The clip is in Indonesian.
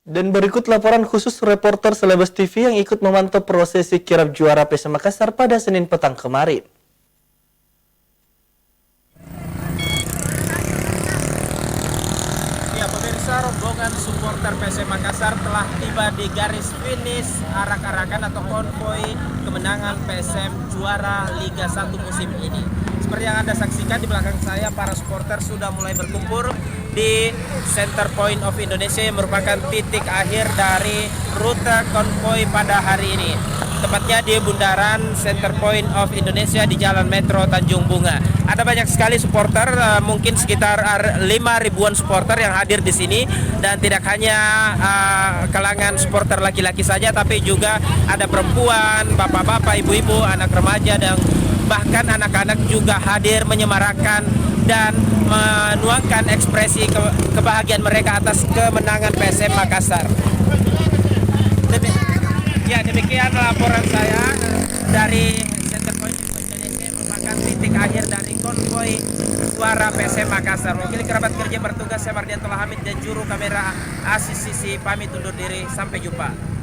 Dan berikut laporan khusus reporter Selebes TV yang ikut memantau prosesi kirap juara PSM Makassar pada Senin petang kemarin. Ya, pemirsa, rombongan supporter PSM Makassar telah tiba di garis finish arak-arakan atau konvoi kemenangan PSM juara Liga 1 musim ini. Seperti yang Anda saksikan di belakang saya, para supporter sudah mulai berkumpul di Center Point of Indonesia yang merupakan titik akhir dari rute konvoi pada hari ini. Tepatnya di bundaran Center Point of Indonesia di Jalan Metro Tanjung Bunga. Ada banyak sekali supporter, mungkin sekitar 5.000-an supporter yang hadir di sini, dan tidak hanya kalangan supporter laki-laki saja, tapi juga ada perempuan, bapak-bapak, ibu-ibu, anak remaja, dan bahkan anak-anak juga hadir menyemarakan dan menuangkan ekspresi kebahagiaan mereka atas kemenangan PSM Makassar. Ya, demikian laporan saya dari Center Point Indonesia yang merupakan titik akhir dari konvoi suara PSM Makassar. Wakil kerabat kerja bertugas saya Mardianto Hamid dan juru kamera Asis Sisi pamit undur diri, sampai jumpa.